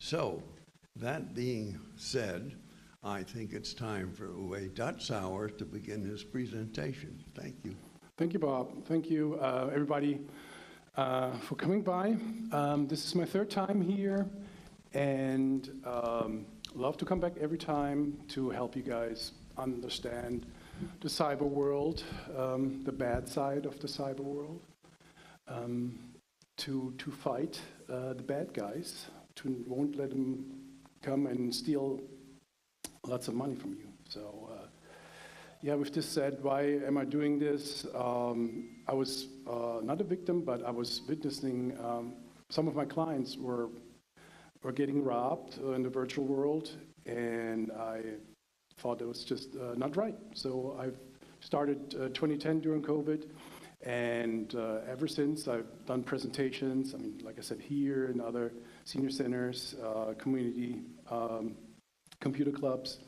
So, that being said, I think it's time for Uwe Dutzauer to begin his presentation. Thank you. Thank you, Bob. Thank you, everybody, for coming by. This is my third time here, and love to come back every time to help you guys understand the cyber world, the bad side of the cyber world, to fight the bad guys, won't let them come and steal lots of money from you. So yeah, with this said, why am I doing this? I was not a victim, but I was witnessing some of my clients were getting robbed in the virtual world, and I thought it was just not right. So I've started 2010 during COVID, and ever since I've done presentations, I mean, like I said, here and other senior centers, community computer clubs,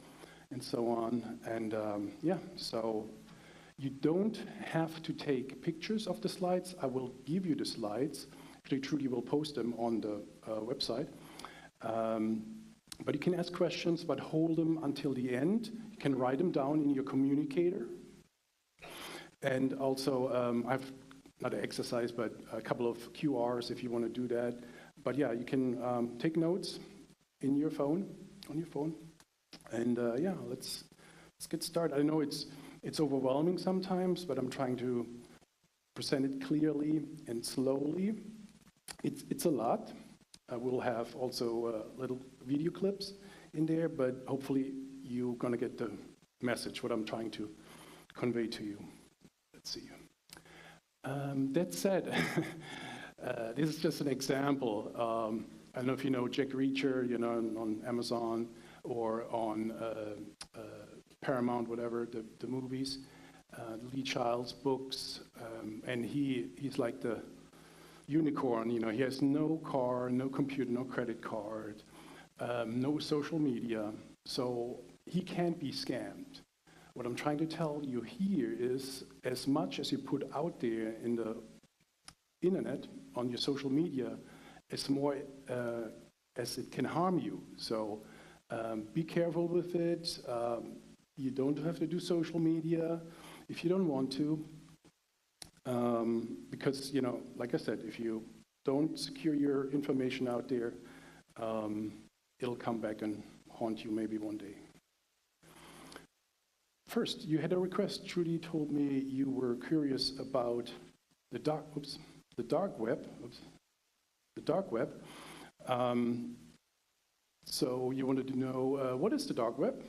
and so on. And yeah, so you don't have to take pictures of the slides. I will give you the slides. Actually, Trudy will post them on the website. But you can ask questions, but hold them until the end. You can write them down in your communicator. And also, I've not an exercise, but a couple of QRs if you want to do that. But yeah, you can take notes in your phone, on your phone. And yeah, let's get started. I know it's overwhelming sometimes, but I'm trying to present it clearly and slowly. It's a lot. We'll have also little video clips in there, but hopefully you're going to get the message, what I'm trying to convey to you. Let's see. That said, this is just an example. I don't know if you know Jack Reacher, you know, on Amazon or on Paramount, whatever, the movies, Lee Child's books, and he's like the unicorn. You know, he has no car, no computer, no credit card, no social media, so he can't be scammed. What I'm trying to tell you here is, as much as you put out there in the internet, on your social media, as more as it can harm you. So be careful with it. You don't have to do social media if you don't want to. Because, you know, like I said, if you don't secure your information out there, it'll come back and haunt you maybe one day. First, you had a request. Trudy told me you were curious about the dark web. So you wanted to know what is the dark web?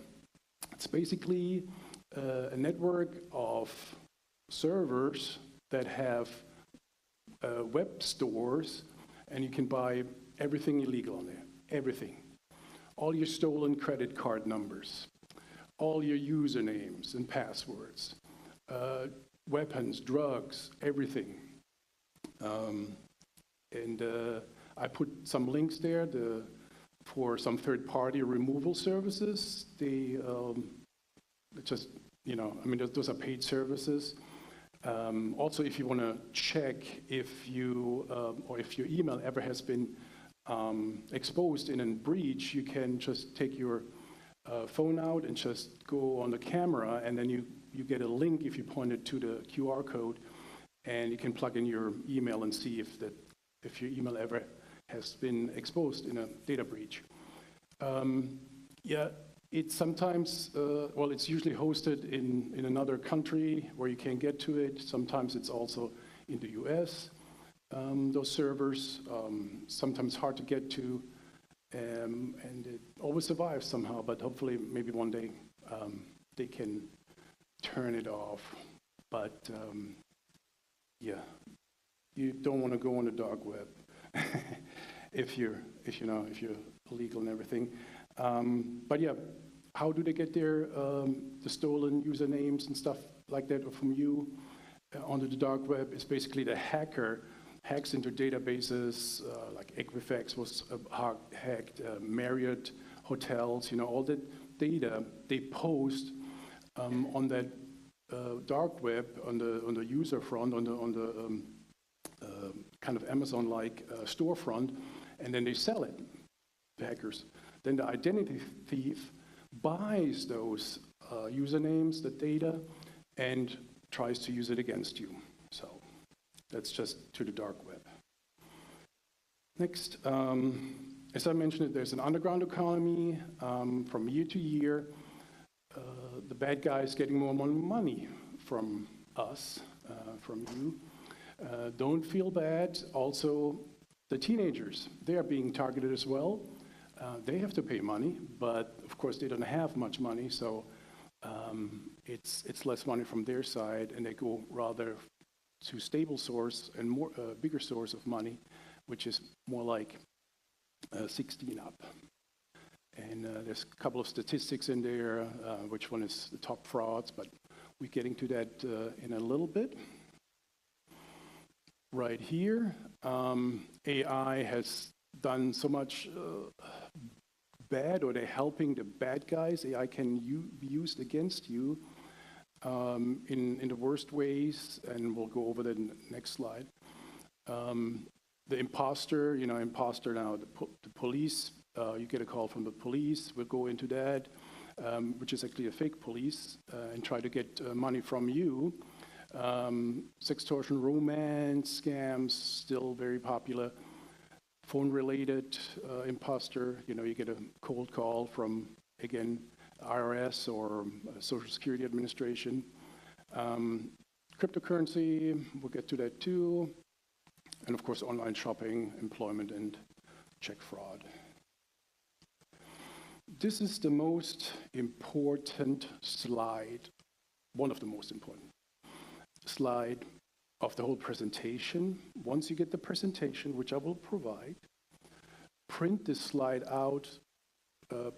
It's basically a network of servers that have web stores, and you can buy everything illegal on there, everything. All your stolen credit card numbers, all your usernames and passwords, weapons, drugs, everything. And I put some links there for some third-party removal services. They just, you know, I mean, those are paid services. Also, if you want to check if you or if your email ever has been exposed in a breach, you can just take your phone out and just go on the camera, and then you get a link if you point it to the QR code, and you can plug in your email and see if your email ever has been exposed in a data breach. Yeah, it's sometimes, well, it's usually hosted in another country where you can't get to it. Sometimes it's also in the US, those servers, sometimes hard to get to, and it always survives somehow, but hopefully maybe one day they can turn it off. But yeah, you don't want to go on the dark web if you're illegal and everything. But yeah, how do they get there? The stolen usernames and stuff like that from you onto the dark web is basically the hacker hacks into databases, like Equifax was hacked, Marriott hotels, you know, all that data they post on that dark web on the user front, on the kind of Amazon-like storefront, and then they sell it. hackers. Then the identity thief buys those usernames, the data, and tries to use it against you. So that's just to the dark web. Next, as I mentioned, there's an underground economy. From year to year, the bad guys getting more money from us, from you. Don't feel bad. Also, the teenagers, they are being targeted as well. They have to pay money, but of course they don't have much money, so it's less money from their side, and they go rather to stable source and more bigger source of money, which is more like 16 up. And there's a couple of statistics in there, which one is the top frauds, but we're getting to that in a little bit. Right here, AI has done so much bad, or they're helping the bad guys. AI can be used against you in the worst ways, and we'll go over that in the next slide. The imposter, imposter now, the police, you get a call from the police, we'll go into that, which is actually a fake police, and try to get money from you. Sextortion, romance, scams, still very popular. Phone-related imposter, you get a cold call from, again, IRS or Social Security Administration. Cryptocurrency, we'll get to that too. And of course, online shopping, employment, and check fraud. This is the most important slide, one of the most important slide of the whole presentation. Once you get the presentation, which I will provide, print this slide out,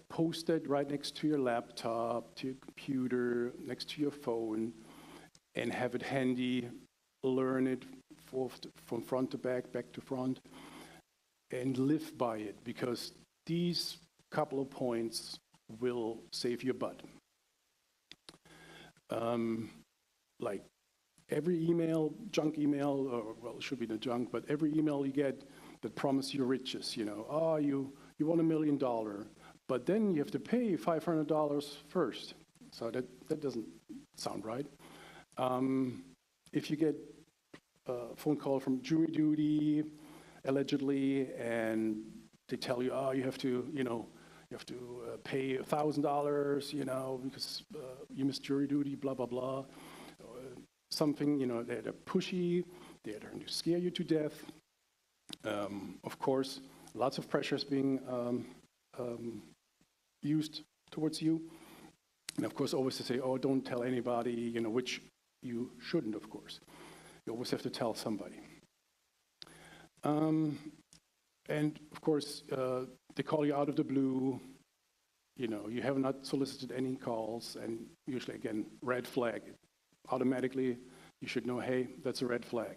post it right next to your laptop, to your computer, next to your phone, and have it handy, learn it from front to back, back to front, and live by it, because these couple of points will save your butt. Like every email, junk email, or well, it should be the junk, but every email you get that promise you riches, you want $1 million, but then you have to pay $500 first. So that doesn't sound right. If you get a phone call from jury duty, allegedly, and they tell you, you have to pay $1,000, because you missed jury duty, blah, blah, blah. Something, they're pushy, they're trying to scare you to death. Of course, lots of pressure is being used towards you. And of course, always to say, don't tell anybody, which you shouldn't, of course. You always have to tell somebody. And of course, they call you out of the blue. You have not solicited any calls, and usually, again, red flag. Automatically, you should know, hey, that's a red flag.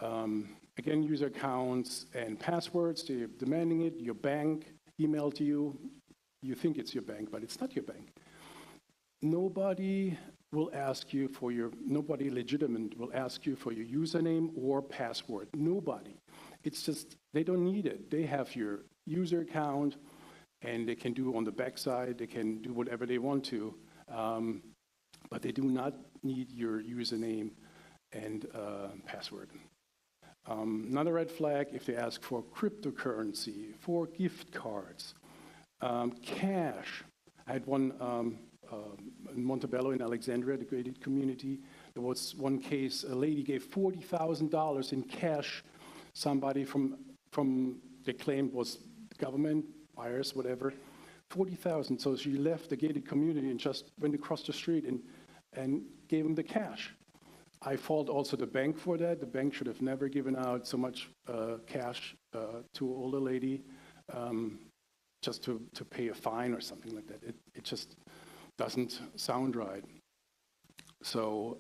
Again, user accounts and passwords, they're demanding it. Your bank emailed to you. You think it's your bank, but it's not your bank. Nobody legitimate will ask you for your username or password. Nobody. It's just, they don't need it. They have your user account, and they can do on the backside, they can do whatever they want to, but they do not need your username and password. Another red flag, if they ask for cryptocurrency, for gift cards, cash. I had one in Montebello in Alexandria, the gated community. There was one case, a lady gave $40,000 in cash. Somebody from they claimed was government, IRS, whatever, 40,000. So she left the gated community and just went across the street and gave him the cash. I fault also the bank for that. The bank should have never given out so much cash to an older lady just to pay a fine or something like that. It just doesn't sound right. So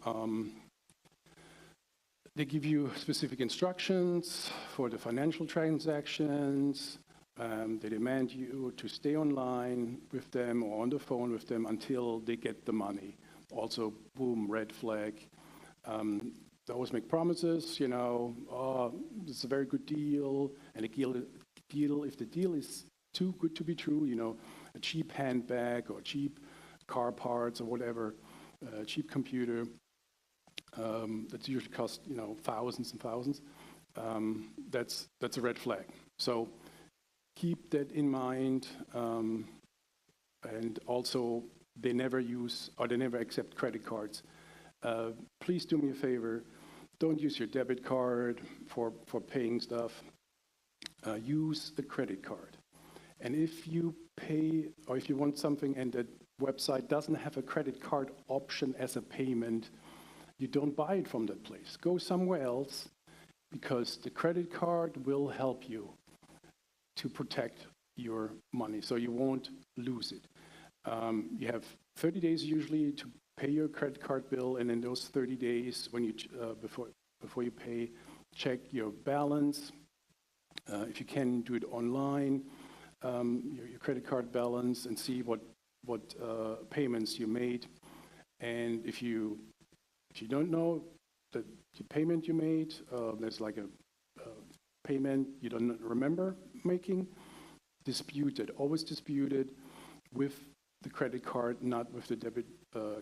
they give you specific instructions for the financial transactions. They demand you to stay online with them or on the phone with them until they get the money. Also, boom, red flag. They always make promises, this is a very good deal, and if the deal is too good to be true, a cheap handbag or cheap car parts or whatever, a cheap computer that usually costs, thousands and thousands. That's a red flag. So keep that in mind. And also, they never use or they never accept credit cards. Please do me a favor. Don't use your debit card for paying stuff. Use the credit card. And if you pay or if you want something and the website doesn't have a credit card option as a payment, you don't buy it from that place. Go somewhere else, because the credit card will help you to protect your money so you won't lose it. You have 30 days usually to pay your credit card bill, and in those 30 days, when you before you pay, check your balance. If you can, do it online, your credit card balance, and see what payments you made. And if you don't know the payment you made, there's like a payment you don't remember making, dispute it. Always dispute it with the credit card, not with the debit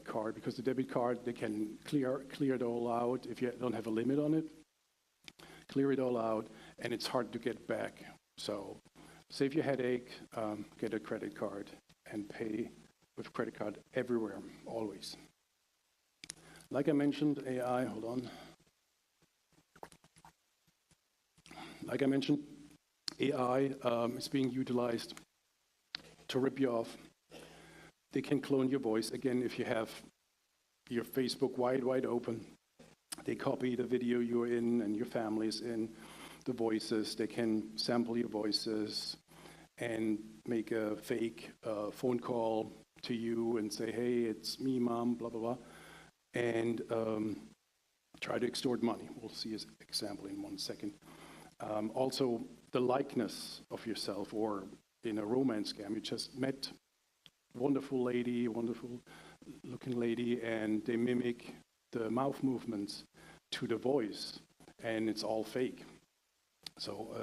card, because the debit card, they can clear it all out if you don't have a limit on it. Clear it all out, and it's hard to get back. So save your headache, get a credit card, and pay with credit card everywhere, always. Like I mentioned, AI, hold on. Like I mentioned, AI is being utilized to rip you off. They can clone your voice. Again, if you have your Facebook wide open, they copy the video you're in and your family's in, the voices. They can sample your voices and make a fake phone call to you and say, hey, it's me, mom, blah, blah, blah, and try to extort money. We'll see an example in 1 second. Also, the likeness of yourself, or in a romance scam, you just met wonderful looking lady, and they mimic the mouth movements to the voice, and it's all fake. So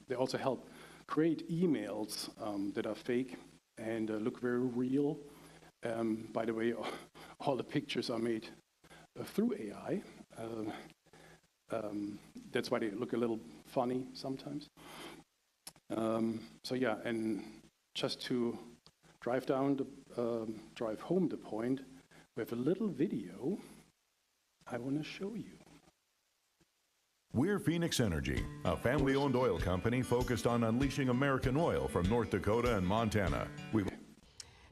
they also help create emails that are fake and look very real. By the way, all the pictures are made through AI. That's why they look a little funny sometimes. So yeah, and just to drive home the point, we have a little video I want to show you. We're Phoenix Energy, a family-owned oil company focused on unleashing American oil from North Dakota and Montana.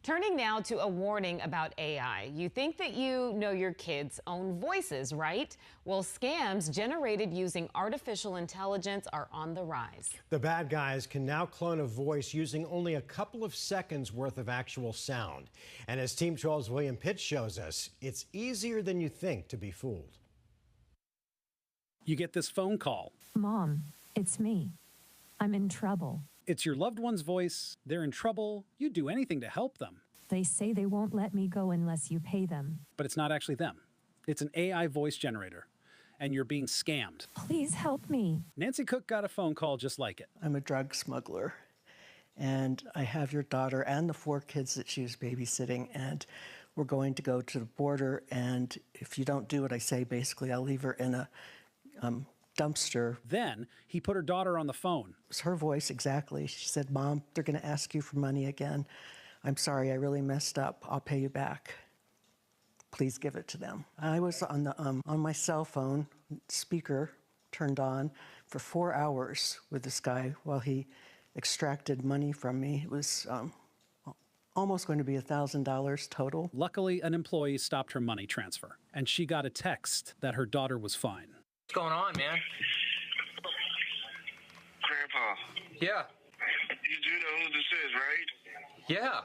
Turning now to a warning about AI. You think that you know your kids' own voices, right? Well, scams generated using artificial intelligence are on the rise. The bad guys can now clone a voice using only a couple of seconds worth of actual sound. And as Team 12's William Pitts shows us, it's easier than you think to be fooled. You get this phone call. Mom, it's me. I'm in trouble. It's your loved one's voice. They're in trouble. You'd do anything to help them. They say they won't let me go unless you pay them. But it's not actually them. It's an AI voice generator, and you're being scammed. Please help me. Nancy Cook got a phone call just like it. I'm a drug smuggler, and I have your daughter and the 4 kids that she was babysitting, and we're going to go to the border, and if you don't do what I say, basically I'll leave her in a dumpster. Then he put her daughter on the phone. It was her voice exactly. She said, Mom, they're going to ask you for money again. I'm sorry, I really messed up. I'll pay you back. Please give it to them. I was on my cell phone, speaker turned on, for 4 hours with this guy while he extracted money from me. It was almost going to be $1,000 total. Luckily, an employee stopped her money transfer, and she got a text that her daughter was fine. What's going on, man? Grandpa. Yeah. You do know who this is, right? Yeah.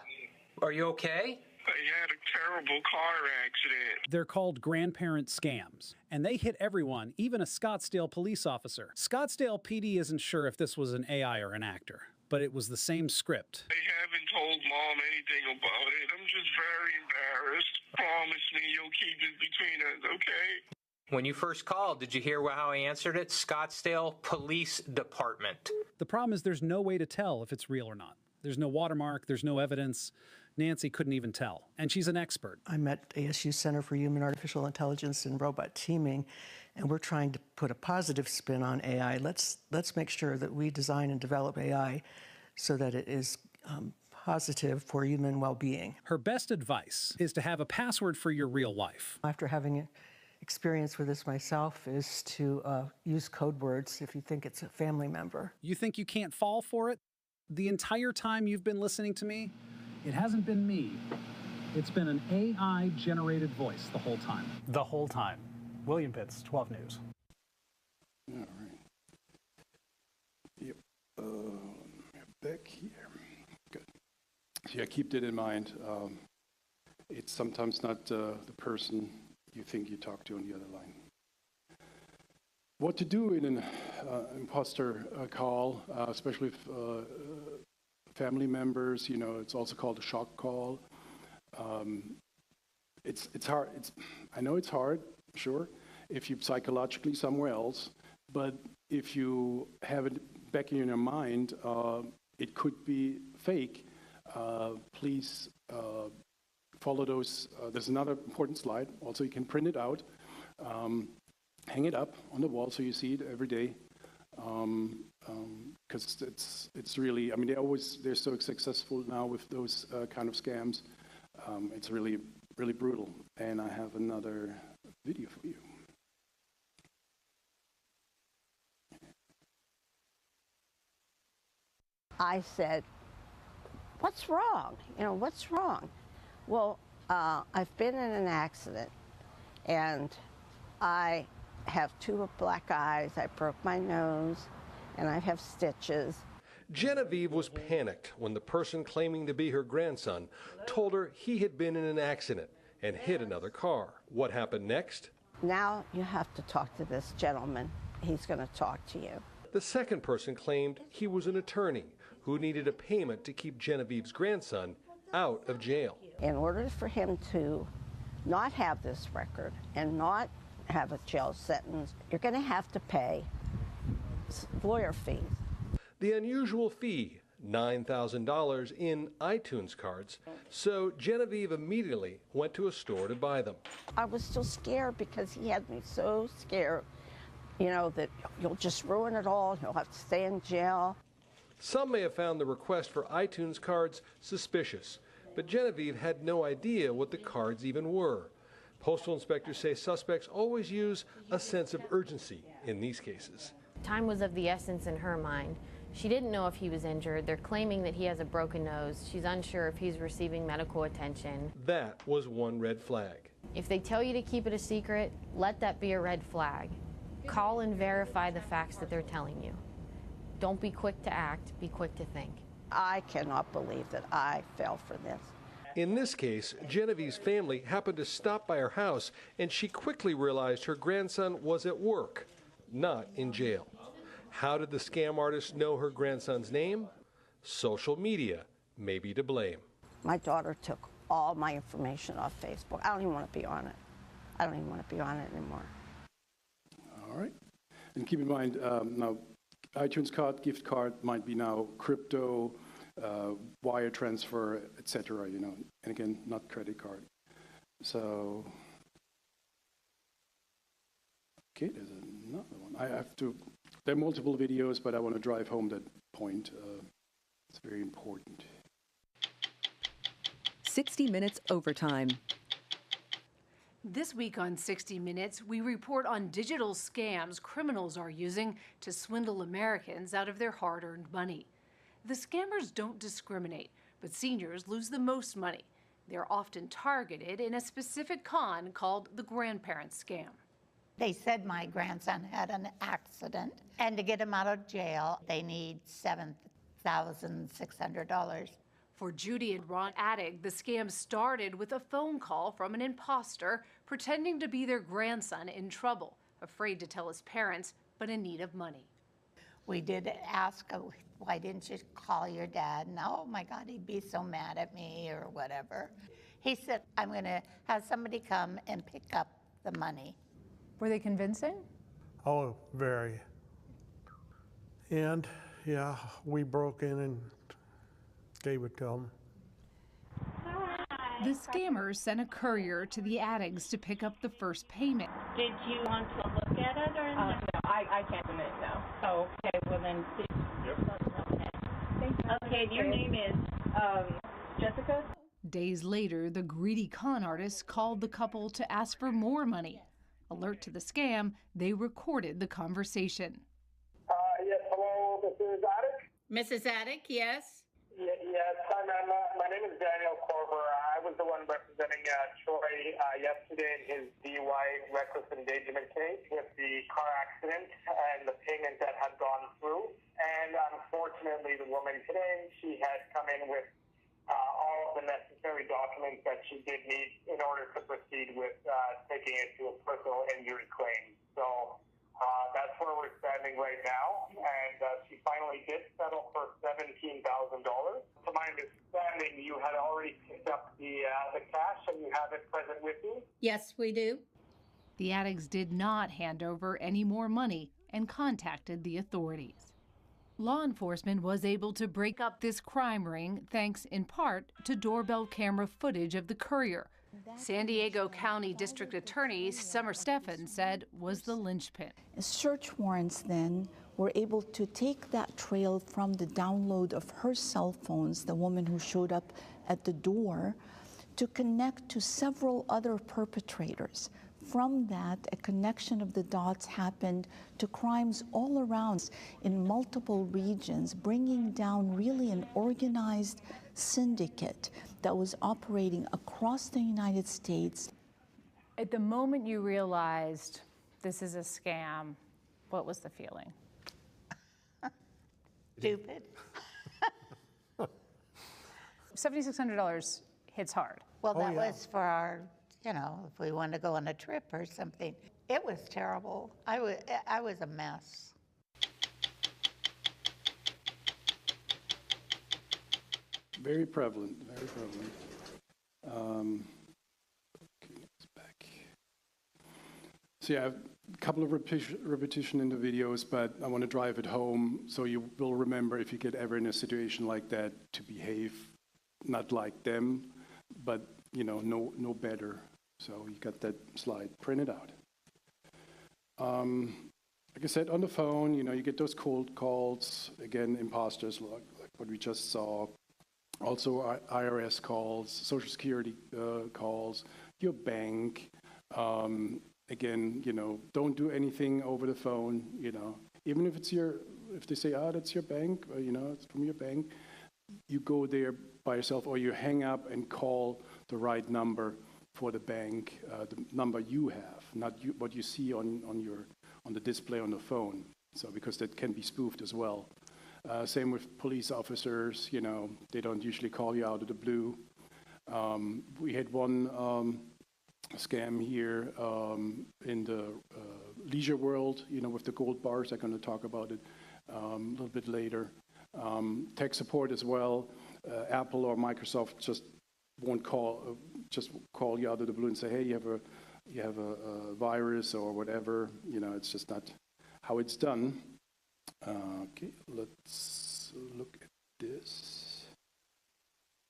Are you okay? I had a terrible car accident. They're called grandparent scams, and they hit everyone, even a Scottsdale police officer. Scottsdale PD isn't sure if this was an AI or an actor, but it was the same script. I haven't told Mom anything about it. I'm just very embarrassed. Promise me you'll keep it between us, okay? When you first called, did you hear how I answered it? Scottsdale Police Department. The problem is there's no way to tell if it's real or not. There's no watermark, there's no evidence. Nancy couldn't even tell, and she's an expert. I'm at ASU Center for Human Artificial Intelligence and Robot Teaming, and we're trying to put a positive spin on AI. Let's make sure that we design and develop AI so that it is positive for human well-being. Her best advice is to have a password for your real life. After having experience with this myself is to use code words if you think it's a family member. You think you can't fall for it? The entire time you've been listening to me, it hasn't been me. It's been an AI-generated voice the whole time. The whole time. William Pitts, 12 News. All right. Yep. Back here. Good. Yeah, keep that in mind. It's sometimes not the person you think you talk to on the other line. What to do in an imposter call, especially if family members, you know, it's also called a shock call. It's hard. I know it's hard, sure, if you're psychologically somewhere else, but if you have it back in your mind, it could be fake. Please follow those. There's another important slide. Also, you can print it out, hang it up on the wall so you see it every day. Because it's really, I mean, they're so successful now with those kind of scams. It's really, really brutal. And I have another video for you. I said, what's wrong? You know, what's wrong? Well, I've been in an accident, and I have 2 black eyes, I broke my nose, and I have stitches. Genevieve was panicked when the person claiming to be her grandson told her he had been in an accident and hit another car. What happened next? Now you have to talk to this gentleman. He's going to talk to you. The second person claimed he was an attorney who needed a payment to keep Genevieve's grandson out of jail. In order for him to not have this record and not have a jail sentence, you're going to have to pay lawyer fees. The unusual fee, $9,000 in iTunes cards, so Genevieve immediately went to a store to buy them. I was still scared because he had me so scared, you know, that you'll just ruin it all, you'll have to stay in jail. Some may have found the request for iTunes cards suspicious, but Genevieve had no idea what the cards even were. Postal inspectors say suspects always use a sense of urgency in these cases. Time was of the essence in her mind. She didn't know if he was injured. They're claiming that he has a broken nose. She's unsure if he's receiving medical attention. That was one red flag. If they tell you to keep it a secret, let that be a red flag. Call and verify the facts that they're telling you. Don't be quick to act, be quick to think. I cannot believe that I fell for this. In this case, Genevieve's family happened to stop by her house, and she quickly realized her grandson was at work, not in jail. How did the scam artist know her grandson's name? Social media may be to blame. My daughter took all my information off Facebook. I don't even want to be on it. I don't even want to be on it anymore. All right. And keep in mind, now, iTunes card, gift card might be now crypto, wire transfer, etc. You know, and again, not credit card. So, okay, there's another one. I have to. There are multiple videos, but I want to drive home that point. It's very important. 60 Minutes Overtime. This week on 60 Minutes, we report on digital scams criminals are using to swindle Americans out of their hard-earned money. The scammers don't discriminate, but seniors lose the most money. They're often targeted in a specific con called the grandparent scam. They said my grandson had an accident, and to get him out of jail, they need $7,600. For Judy and Ron Attig, the scam started with a phone call from an imposter pretending to be their grandson in trouble, afraid to tell his parents, but in need of money. We did ask, why didn't you call your dad? And oh my God, he'd be so mad at me or whatever. He said, I'm going to have somebody come and pick up the money. Were they convincing? Oh, very. And yeah, we broke in and gave it to them. The scammers sent a courier to the Attics to pick up the first payment. Did you want to look at it or not? No, I can't admit no. Oh, okay, well then, okay, your name is Jessica? Days later, the greedy con artists called the couple to ask for more money. Alert to the scam, they recorded the conversation. Yes, hello, Mrs. Attic? Mrs. Attic, yes? Yes, hi ma'am. My name is Daniel Korver. I was the one representing Troy yesterday in his DUI reckless endangerment case with the car accident and the payment that had gone through. And unfortunately, the woman today, she had come in with all of the necessary documents that she did need in order to proceed with taking it to a personal injury claim. So that's where we're standing right now, and she finally did settle for $17,000. To my understanding, you had already picked up the cash, and you have it present with you? Yes, we do. The Attics did not hand over any more money and contacted the authorities. Law enforcement was able to break up this crime ring thanks in part to doorbell camera footage of the courier. San Diego County District Attorney Summer Steffen said was the linchpin. Search warrants then were able to take that trail from the download of her cell phones, the woman who showed up at the door, to connect to several other perpetrators. From that, a connection of the dots happened to crimes all around in multiple regions, bringing down really an organized syndicate that was operating across the United States. At the moment you realized this is a scam, what was the feeling? Stupid. $7,600 hits hard. Well, that was for our, if we want to go on a trip or something. It was terrible. I was a mess. Very prevalent, very prevalent. Back. So yeah, a couple of repetition in the videos, but I want to drive it home so you will remember if you get ever in a situation like that to behave not like them, but no better. So you got that slide printed out. Like I said, on the phone, you get those cold calls, again, imposters like what we just saw. Also IRS calls, Social Security calls, your bank. Again, don't do anything over the phone, Even if if they say, that's your bank, or, it's from your bank, you go there by yourself or you hang up and call the right number for the bank, the number you have, not what you see on the display on the phone. So because that can be spoofed as well. Same with police officers, they don't usually call you out of the blue. We had one scam here in the leisure world, with the gold bars. I'm going to talk about it a little bit later. Tech support as well. Apple or Microsoft just won't call you out of the blue and say, hey, you have a virus or whatever. It's just not how it's done. Okay, let's look at this.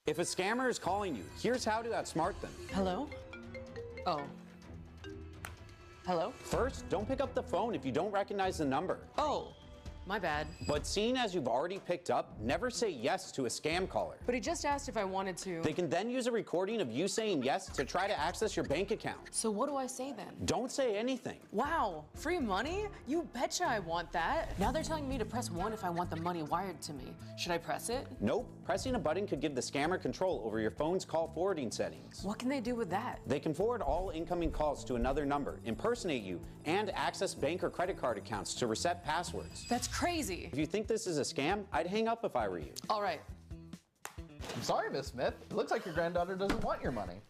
If a scammer is calling you, here's how to outsmart them. Hello? Oh. Hello? First, don't pick up the phone if you don't recognize the number. Oh, my bad. But seeing as you've already picked up, never say yes to a scam caller. But he just asked if I wanted to. They can then use a recording of you saying yes to try to access your bank account. So what do I say then? Don't say anything. Wow, free money? You betcha I want that. Now they're telling me to press 1 if I want the money wired to me. Should I press it? Nope. Pressing a button could give the scammer control over your phone's call forwarding settings. What can they do with that? They can forward all incoming calls to another number, impersonate you, and access bank or credit card accounts to reset passwords. That's crazy. If you think this is a scam, I'd hang up if I were you. All right. I'm sorry, Miss Smith. It looks like your granddaughter doesn't want your money.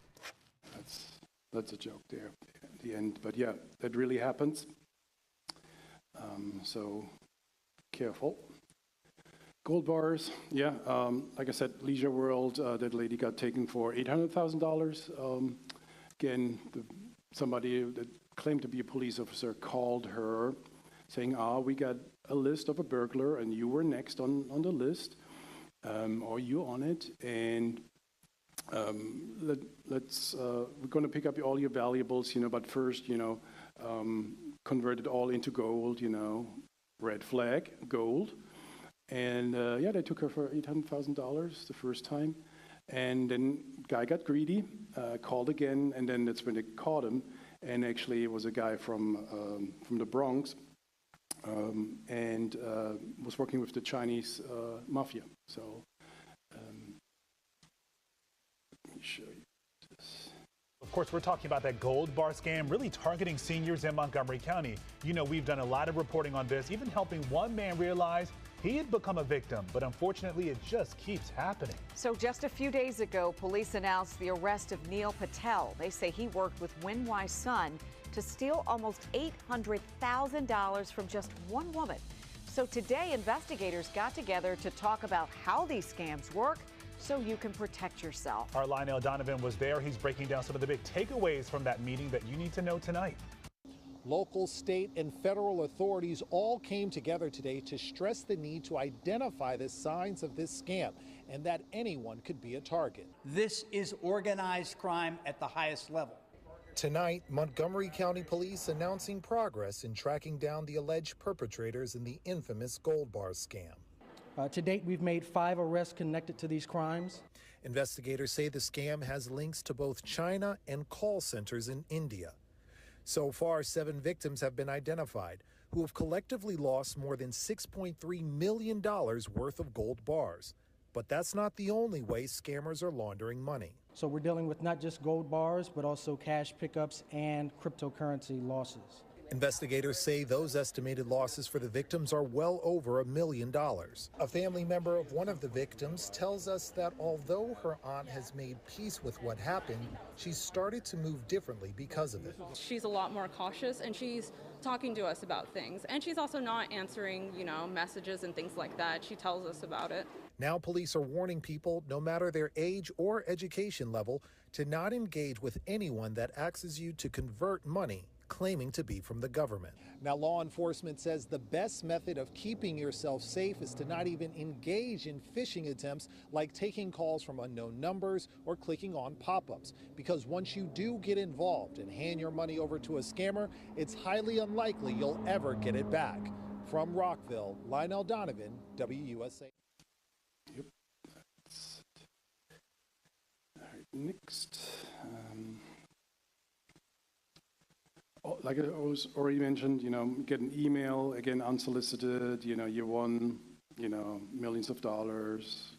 That's a joke there at the end. But yeah, that really happens. So careful. Gold bars, yeah. Like I said, Leisure World, that lady got taken for $800,000. Again, somebody that claimed to be a police officer called her saying, we got a list of a burglar and you were next on the list. or you on it, and we're going to pick up all your valuables, but first, convert it all into gold, red flag, gold. And they took her for $800,000 the first time. And then guy got greedy, called again, and then that's when they caught him. And actually it was a guy from the Bronx, and was working with the Chinese mafia. So let me show you this. Of course, we're talking about that gold bar scam really targeting seniors in Montgomery County. We've done a lot of reporting on this, even helping one man realize he had become a victim, but unfortunately it just keeps happening. So just a few days ago, police announced the arrest of Neil Patel. They say he worked with Win Wai's son to steal almost $800,000 from just one woman. So today, investigators got together to talk about how these scams work so you can protect yourself. Our Lionel Donovan was there. He's breaking down some of the big takeaways from that meeting that you need to know tonight. Local, state, and federal authorities all came together today to stress the need to identify the signs of this scam and that anyone could be a target. This is organized crime at the highest level. Tonight, Montgomery County Police announcing progress in tracking down the alleged perpetrators in the infamous gold bar scam. To date, we've made 5 arrests connected to these crimes. Investigators say the scam has links to both China and call centers in India. So far, 7 victims have been identified who have collectively lost more than $6.3 million worth of gold bars. But that's not the only way scammers are laundering money. So we're dealing with not just gold bars, but also cash pickups and cryptocurrency losses. Investigators say those estimated losses for the victims are well over $1 million. A family member of one of the victims tells us that although her aunt has made peace with what happened, she's started to move differently because of it. She's a lot more cautious, and she's talking to us about things. And she's also not answering, messages and things like that. She tells us about it. Now police are warning people, no matter their age or education level, to not engage with anyone that asks you to convert money claiming to be from the government. Now, law enforcement says the best method of keeping yourself safe is to not even engage in phishing attempts like taking calls from unknown numbers or clicking on pop-ups. Because once you do get involved and hand your money over to a scammer, it's highly unlikely you'll ever get it back. From Rockville, Lionel Donovan, WUSA. Yep. That's it. All right, next. Like I was already mentioned, get an email, again, unsolicited, you won, millions of dollars,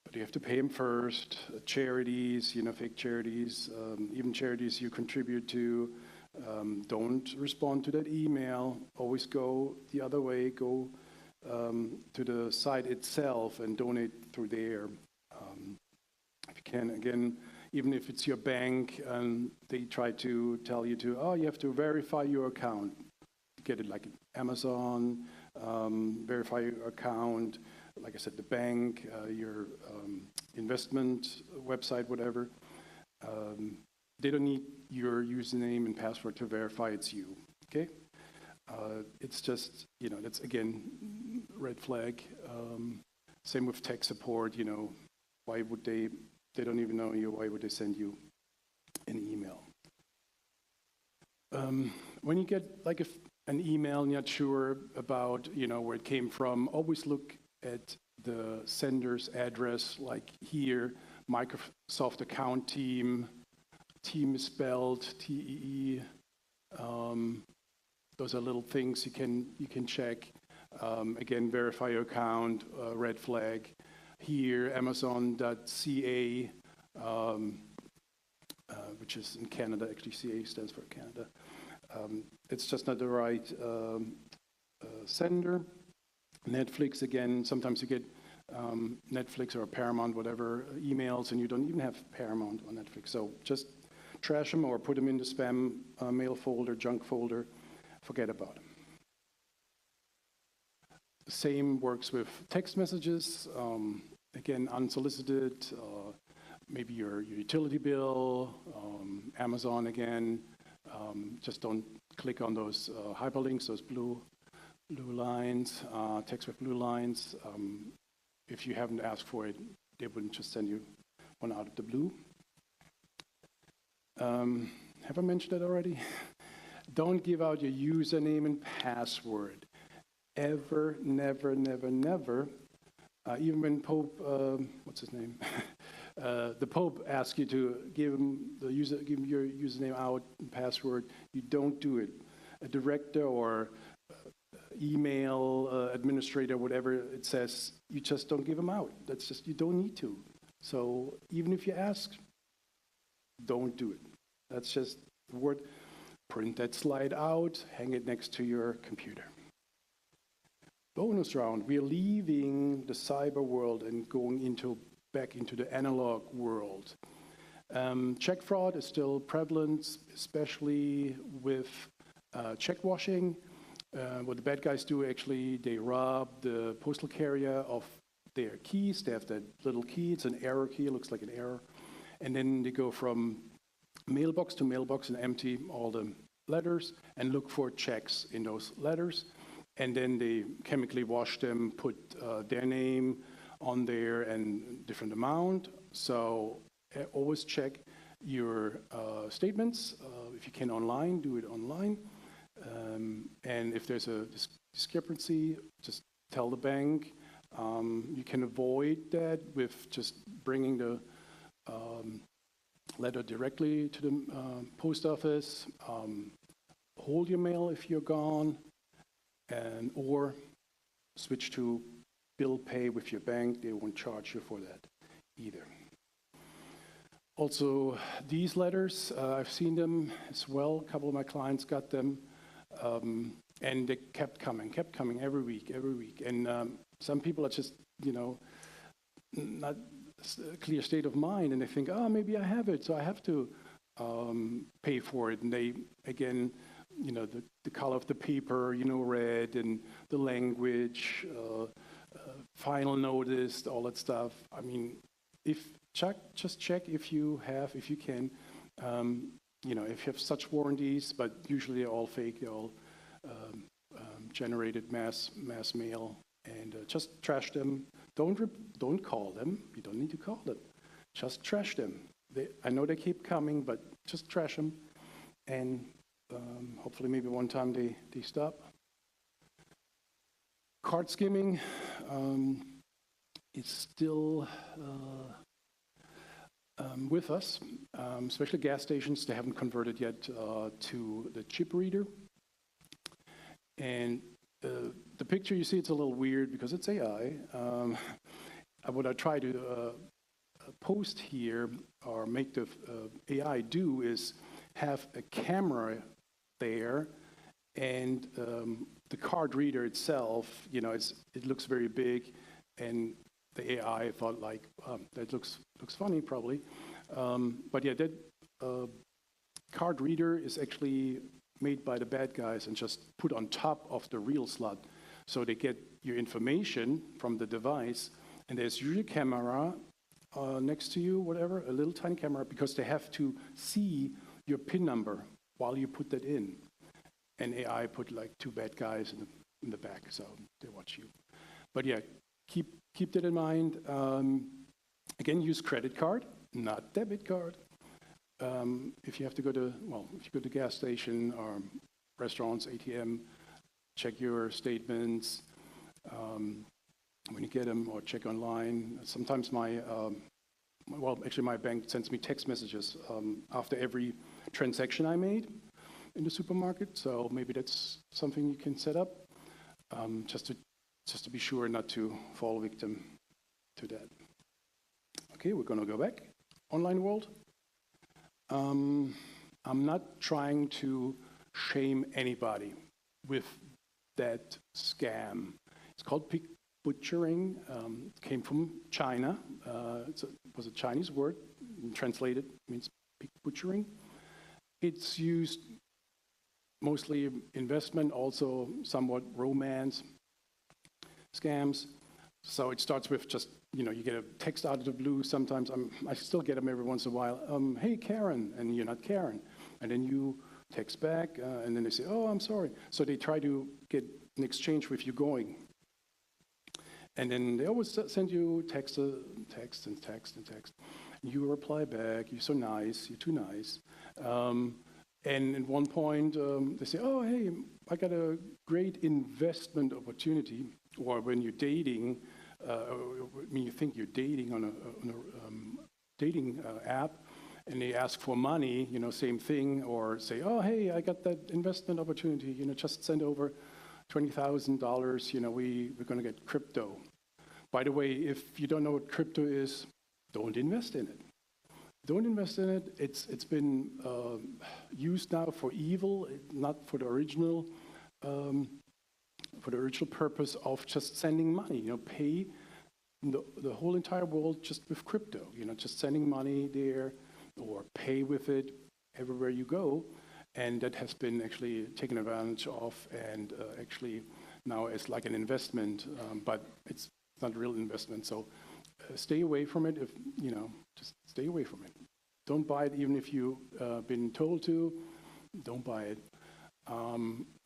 but you have to pay them first. Charities, fake charities, even charities you contribute to, don't respond to that email. Always go the other way, go to the site itself and donate through there. If you can, again, even if it's your bank and they try to tell you you have to verify your account. Get it like Amazon, verify your account, like I said, the bank, your investment website, whatever. They don't need your username and password to verify it's you, okay? It's just, that's again, red flag. Same with tech support, why would they don't even know you, why would they send you an email? When you get like an email and you're not sure about, where it came from, always look at the sender's address, like here, Microsoft account team is spelled T-E-E. Those are little things you can check. Again, verify your account, red flag. Here, Amazon.ca, which is in Canada, actually CA stands for Canada. It's just not the right sender. Netflix, again, sometimes you get Netflix or Paramount, whatever, emails, and you don't even have Paramount on Netflix. So just trash them or put them in the spam mail folder, junk folder, forget about them. The same works with text messages, again, unsolicited, maybe your utility bill, Amazon again. Just don't click on those hyperlinks, those blue lines, text with blue lines. if you haven't asked for it, they wouldn't just send you one out of the blue. Have I mentioned that already? Don't give out your username and password. Ever, never, never, never. Even when Pope, what's his name? The Pope asks you to give him your username out and password. You don't do it. A director or email administrator, whatever it says, you just don't give them out. That's just, you don't need to. So even if you ask, don't do it. That's just the word. Print that slide out, hang it next to your computer. Bonus round, we are leaving the cyber world and going back into the analog world. Check fraud is still prevalent, especially with check washing. What the bad guys do, actually, they rob the postal carrier of their keys. They have that little key. It's an error key. It looks like an error. And then they go from mailbox to mailbox and empty all the letters and look for checks in those letters. And then they chemically wash them, put their name on there and different amount. So always check your statements. If you can online, do it online. And if there's a discrepancy, just tell the bank. You can avoid that with just bringing the letter directly to the post office. Hold your mail if you're gone, or switch to bill pay with your bank. They won't charge you for that either. Also, these letters, I've seen them as well. A couple of my clients got them. And they kept coming every week. And some people are just, not a clear state of mind, and they think, oh, maybe I have it, so I have to pay for it. And they, again, the color of the paper, red, and the language, final notice, all that stuff. I mean, just check if you can. If you have such warranties, but usually they're all fake, they're all generated mass mail, and just trash them. Don't call them. You don't need to call them. Just trash them. I know they keep coming, but just trash them, and hopefully maybe one time they stop. Card skimming is still with us, especially gas stations. They haven't converted yet to the chip reader. And the picture you see, it's a little weird because it's AI. What I try to post here or make the AI do is have a camera there, and the card reader itself, it looks very big, and the AI thought that looks funny probably, but yeah, that card reader is actually made by the bad guys and just put on top of the real slot, so they get your information from the device, and there's usually a camera next to you, whatever, a little tiny camera, because they have to see your PIN number while you put that in, and AI put two bad guys in the back, so they watch you. But yeah, keep that in mind. Again, use credit card, not debit card. If you have to go to gas station or restaurants, ATM, check your statements when you get them, or check online. Sometimes my bank sends me text messages after every transaction I made in the supermarket. So maybe that's something you can set up just to be sure not to fall victim to that. Okay, we're going to go back. Online world. I'm not trying to shame anybody with that scam. It's called pig butchering. It came from China. It was a Chinese word. Translated means pig butchering. It's used mostly investment, also somewhat romance scams. So it starts with just, you get a text out of the blue. Sometimes I still get them every once in a while. Hey, Karen, and you're not Karen. And then you text back, and then they say, oh, I'm sorry. So they try to get an exchange with you going. And then they always send you text. You reply back, you're so nice, you're too nice. And at one point, they say, oh, hey, I got a great investment opportunity. Or when you're dating, when you think you're dating on a dating app, and they ask for money, same thing. Or say, oh, hey, I got that investment opportunity, just send over $20,000, we're going to get crypto. By the way, if you don't know what crypto is, don't invest in it. Don't invest in it. It's been used now for evil, not for the original purpose of just sending money. Pay the whole entire world just with crypto. Just sending money there, or pay with it everywhere you go. And that has been actually taken advantage of, and actually now it's like an investment, but it's not a real investment. So stay away from it. Just stay away from it. Don't buy it, even if you've been told to. Don't buy it.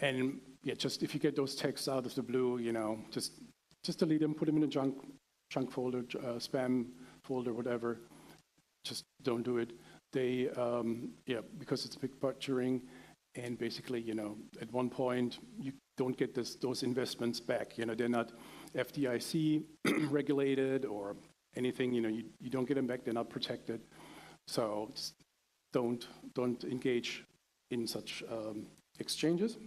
And yeah, just if you get those texts out of the blue, just delete them, put them in a junk folder, spam folder, whatever. Just don't do it. They, because it's big butchering, and basically, at one point, you don't get those investments back. They're not FDIC regulated or anything. You don't get them back. They're not protected. So just don't engage in such exchanges.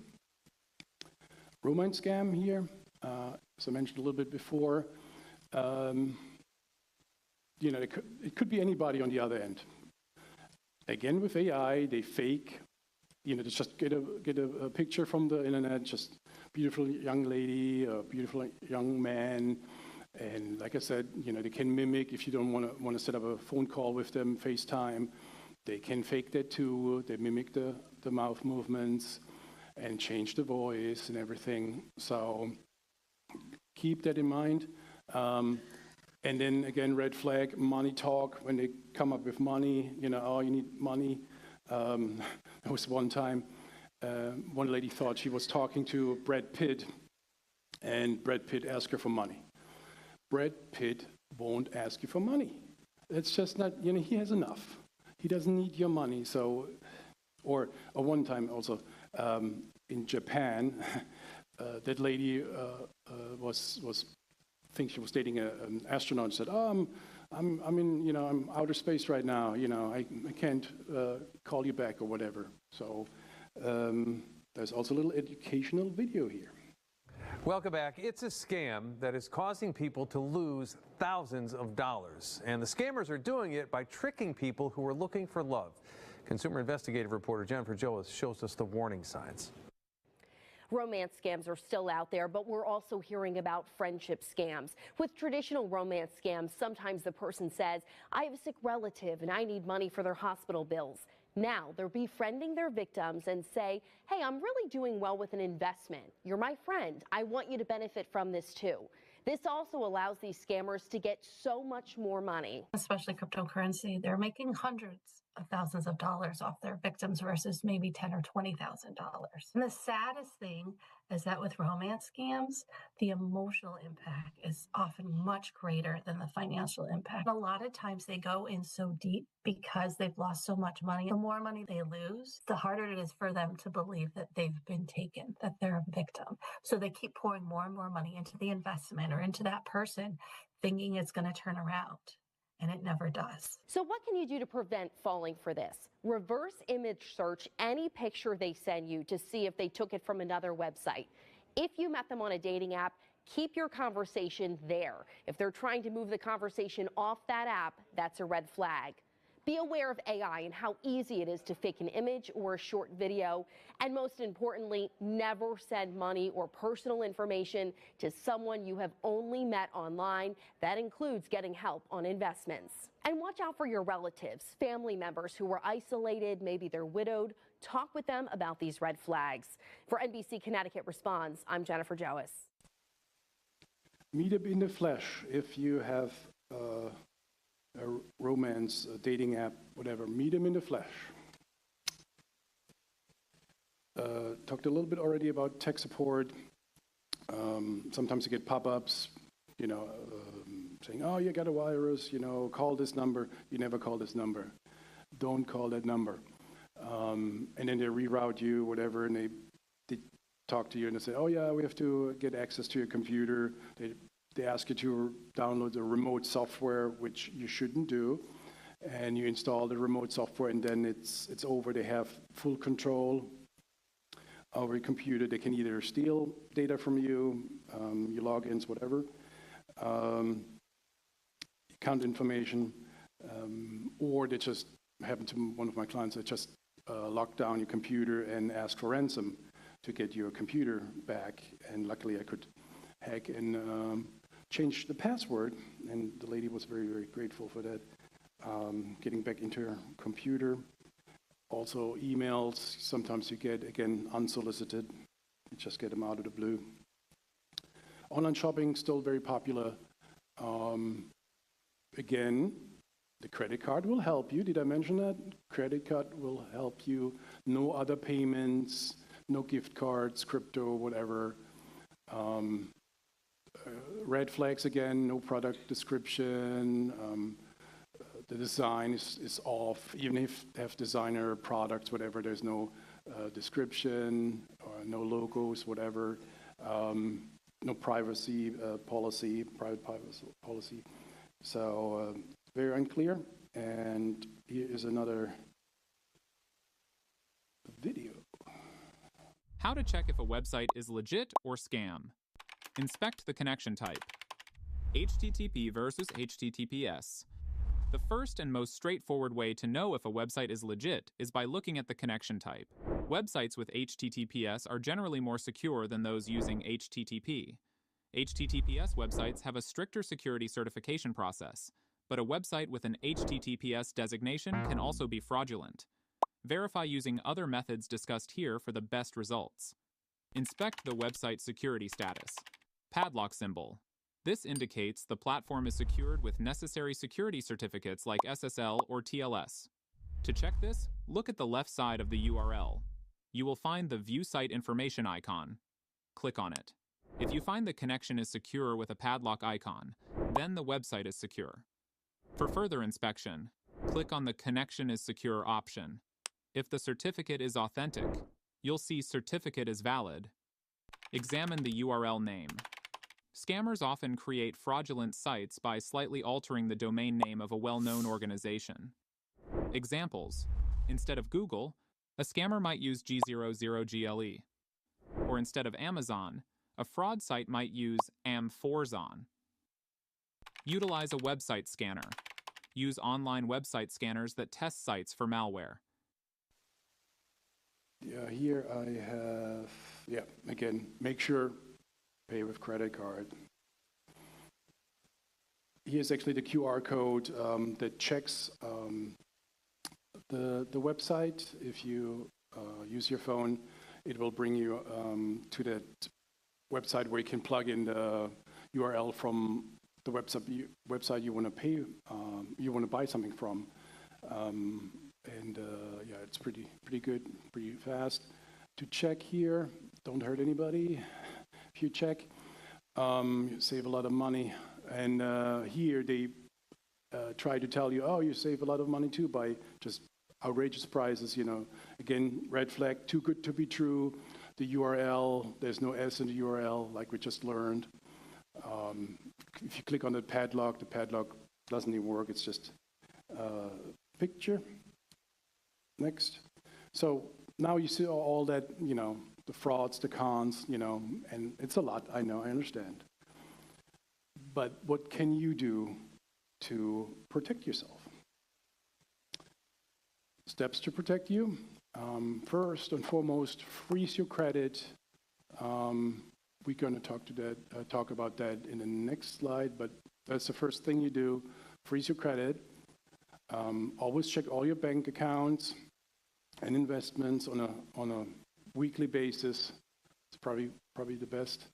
Romance scam here, as I mentioned a little bit before. It could be anybody on the other end. Again, with AI, they fake. They just get a picture from the internet, just beautiful young lady, a beautiful young man, and like I said, they can mimic. If you don't want to set up a phone call with them, FaceTime, they can fake that too. They mimic the mouth movements and change the voice and everything. So keep that in mind. And then again, red flag, money talk. When they come up with money, oh, you need money. There was one time, one lady thought she was talking to Brad Pitt, and Brad Pitt asked her for money. Brad Pitt won't ask you for money. It's just not, he has enough. He doesn't need your money. So, or one time also in Japan, that lady I think she was dating an astronaut, and said, oh, I'm in, I'm outer space right now, I can't call you back or whatever. So there's also a little educational video here. Welcome back. It's a scam that is causing people to lose thousands of dollars. And the scammers are doing it by tricking people who are looking for love. Consumer investigative reporter Jennifer Joas shows us the warning signs. Romance scams are still out there, but we're also hearing about friendship scams. With traditional romance scams, sometimes the person says, I have a sick relative and I need money for their hospital bills. Now they're befriending their victims and say, hey, I'm really doing well with an investment. You're my friend. I want you to benefit from this too. This also allows these scammers to get so much more money. Especially cryptocurrency, they're making hundreds of thousands of dollars off their victims versus maybe $10,000 or $20,000. And the saddest thing is that with romance scams, the emotional impact is often much greater than the financial impact. A lot of times they go in so deep because they've lost so much money. The more money they lose, the harder it is for them to believe that they've been taken, that they're a victim. So they keep pouring more and more money into the investment or into that person, thinking it's going to turn around. And it never does. So what can you do to prevent falling for this? Reverse image search any picture they send you to see if they took it from another website. If you met them on a dating app, keep your conversation there. If they're trying to move the conversation off that app, that's a red flag. Be aware of AI and how easy it is to fake an image or a short video. And most importantly, never send money or personal information to someone you have only met online. That includes getting help on investments. And watch out for your relatives, family members who are isolated, maybe they're widowed. Talk with them about these red flags. For NBC Connecticut Responds, I'm Jennifer Joas. Meet up in the flesh if you have a romance, a dating app, whatever. Meet them in the flesh. Talked a little bit already about tech support. Sometimes you get pop-ups, saying, oh, you got a virus, call this number. You never call this number. Don't call that number. And then they reroute you, whatever, and they talk to you and they say, oh yeah, we have to get access to your computer. They ask you to download the remote software, which you shouldn't do. And you install the remote software, and then it's over. They have full control over your computer. They can either steal data from you, your logins, whatever, account information, or they just happened to one of my clients that just lock down your computer and ask for ransom to get your computer back. And luckily I could hack and change the password, and the lady was very, very grateful for that. Getting back into her computer. Also emails, sometimes you get, again, unsolicited. You just get them out of the blue. Online shopping, still very popular. Again, the credit card will help you. Did I mention that? Credit card will help you. No other payments, no gift cards, crypto, whatever. Red flags again, no product description. The design is off. Even if they have designer products, whatever, there's no description or no logos, whatever. No privacy policy, private privacy policy. So very unclear. And here is another video. How to check if a website is legit or scam. Inspect the connection type. HTTP versus HTTPS. The first and most straightforward way to know if a website is legit is by looking at the connection type. Websites with HTTPS are generally more secure than those using HTTP. HTTPS websites have a stricter security certification process, but a website with an HTTPS designation can also be fraudulent. Verify using other methods discussed here for the best results. Inspect the website security status. Padlock symbol. This indicates the platform is secured with necessary security certificates like SSL or TLS. To check this, look at the left side of the URL. You will find the View Site Information icon. Click on it. If you find the connection is secure with a padlock icon, then the website is secure. For further inspection, click on the Connection is Secure option. If the certificate is authentic, you'll see Certificate is valid. Examine the URL name. Scammers often create fraudulent sites by slightly altering the domain name of a well-known organization. Examples: instead of Google, a scammer might use G00GLE. Or instead of Amazon, a fraud site might use Am4zon. Utilize a website scanner. Use online website scanners that test sites for malware. Yeah, here I have, again, make sure pay with credit card. Here's actually the QR code that checks the website. If you use your phone, it will bring you to that website where you can plug in the URL from the website you want to pay, you want to buy something from. Yeah, it's pretty good, pretty fast. To check here, don't hurt anybody. If you check, you save a lot of money. And here they try to tell you, oh, you save a lot of money too by just outrageous prices, Again, red flag, too good to be true. The URL, there's no S in the URL, like we just learned. If you click on the padlock doesn't even work. It's just a picture. Next. So now you see all that, the frauds, the cons, and it's a lot, I know, I understand. But what can you do to protect yourself? Steps to protect you. First and foremost, freeze your credit. We're going to talk about that in the next slide, but that's the first thing you do. Freeze your credit. Always check all your bank accounts and investments on a weekly basis. It's probably the best.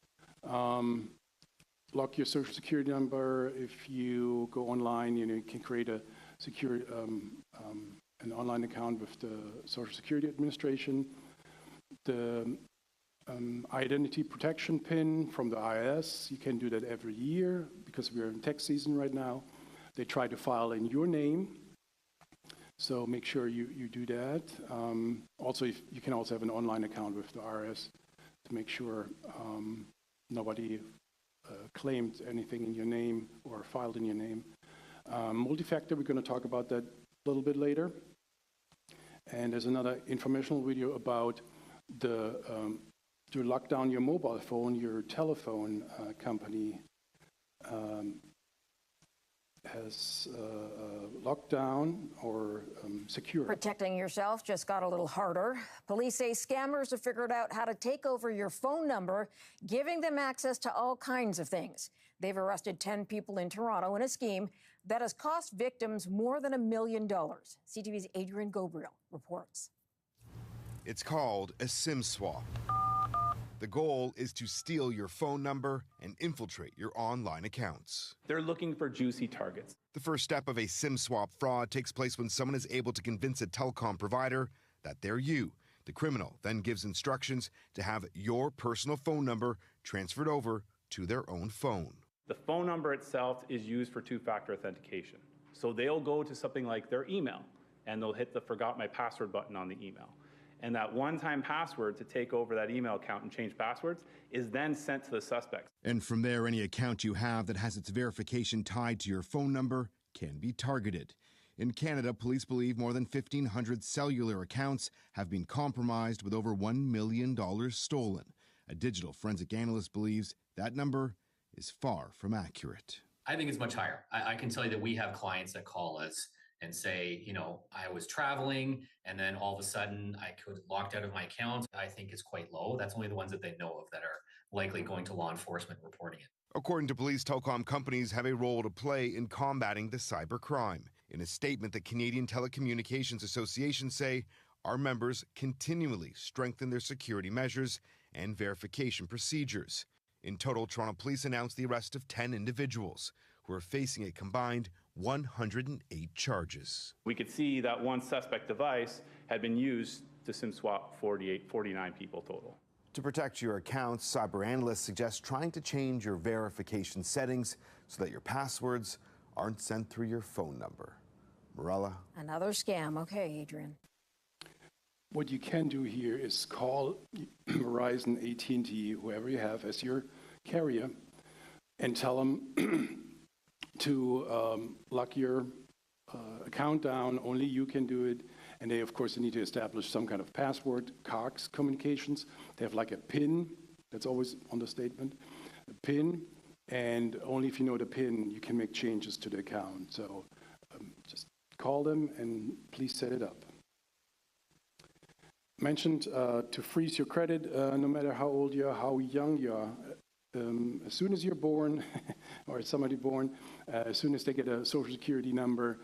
Lock your social security number. If you go online, you can create a secure an online account with the Social Security Administration. The identity protection PIN from the IRS. You can do that every year because we're in tax season right now. They try to file in your name, so make sure you do that. Also, you can also have an online account with the IRS to make sure nobody claimed anything in your name or filed in your name. Multi-factor, we're going to talk about that a little bit later. And there's another informational video about to lock down your mobile phone. Your telephone company has locked down or secured. Protecting yourself just got a little harder. Police say scammers have figured out how to take over your phone number, giving them access to all kinds of things. They've arrested 10 people in Toronto in a scheme that has cost victims more than $1 million. CTV's Adrian Gabriel reports. It's called a SIM swap. The goal is to steal your phone number and infiltrate your online accounts. They're looking for juicy targets. The first step of a SIM swap fraud takes place when someone is able to convince a telecom provider that they're you. The criminal then gives instructions to have your personal phone number transferred over to their own phone. The phone number itself is used for two-factor authentication. So they'll go to something like their email, and they'll hit the forgot my password button on the email. And that one-time password to take over that email account and change passwords is then sent to the suspects. And from there, any account you have that has its verification tied to your phone number can be targeted. In Canada, police believe more than 1,500 cellular accounts have been compromised with over $1 million stolen. A digital forensic analyst believes that number is far from accurate. I think it's much higher. I can tell you that we have clients that call us and say, you know, I was traveling and then all of a sudden I got locked out of my account. I think it's quite low. That's only the ones that they know of that are likely going to law enforcement reporting it. According to police, telecom companies have a role to play in combating the cybercrime. In a statement, the Canadian Telecommunications Association say our members continually strengthen their security measures and verification procedures. In total, Toronto Police announced the arrest of 10 individuals who are facing a combined 108 charges. We could see that one suspect device had been used to SIM swap 49 people total. To protect your accounts, cyber analysts suggest trying to change your verification settings so that your passwords aren't sent through your phone number. Morella. Another scam. Okay, Adrian. What you can do here is call Verizon, AT&T, whoever you have as your carrier, and tell them to lock your account down. Only you can do it. And they, of course, need to establish some kind of password. Cox Communications, they have like a PIN. That's always on the statement. A PIN. And only if you know the PIN, you can make changes to the account. So just call them and please set it up. Mentioned to freeze your credit, no matter how old you are, how young you are. As soon as you're born, or somebody born, as soon as they get a social security number,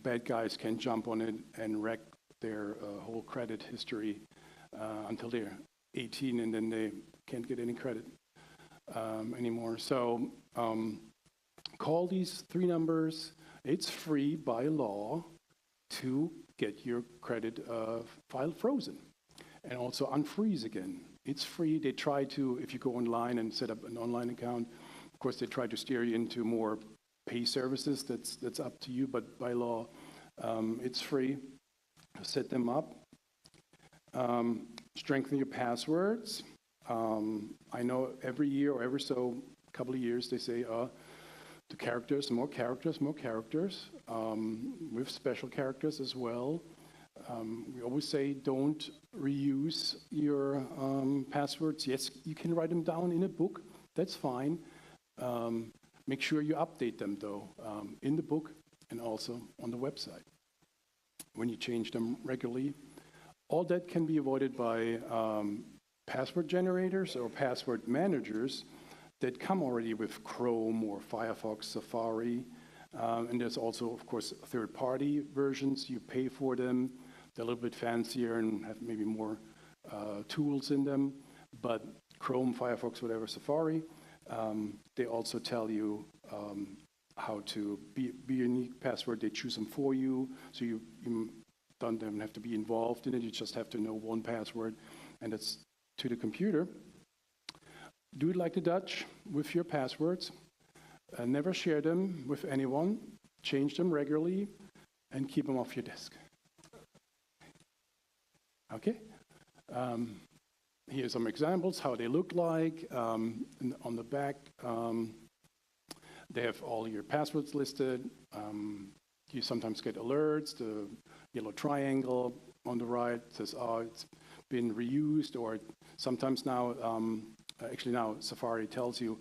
bad guys can jump on it and wreck their whole credit history until they're 18, and then they can't get any credit anymore. So call these 3 numbers. It's free by law to get your credit file frozen and also unfreeze again. It's free. They try to, if you go online and set up an online account, of course they try to steer you into more pay services. That's up to you, but by law, it's free. Set them up. Strengthen your passwords. I know every year or every so couple of years they say, the characters, more characters, more characters. We have special characters as well. We always say don't reuse your passwords. Yes, you can write them down in a book. That's fine. Make sure you update them, though, in the book and also on the website when you change them regularly. All that can be avoided by password generators or password managers that come already with Chrome or Firefox, Safari. And there's also, of course, third-party versions. You pay for them. They're a little bit fancier and have maybe more tools in them. But Chrome, Firefox, whatever, Safari, they also tell you how to be a unique password. They choose them for you, so you don't have to be involved in it. You just have to know one password, and it's to the computer. Do it like the Dutch with your passwords. Never share them with anyone. Change them regularly and keep them off your desk. Okay? Here's some examples, how they look like. On the back, they have all your passwords listed. You sometimes get alerts. The yellow triangle on the right says, oh, it's been reused, or sometimes now, actually now Safari tells you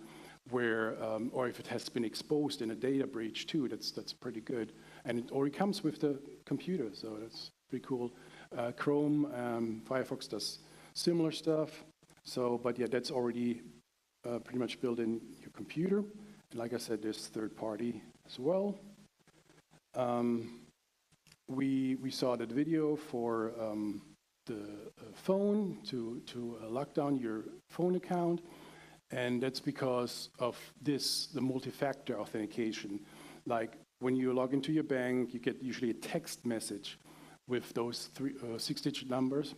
where, or if it has been exposed in a data breach too. That's pretty good. And it already comes with the computer, so that's pretty cool. Chrome, Firefox does similar stuff. So, but yeah, that's already pretty much built in your computer. And like I said, there's third party as well. We saw that video for the phone to lock down your phone account, and that's because of this, the multi-factor authentication. Like when you log into your bank, you get usually a text message with those 6-digit numbers,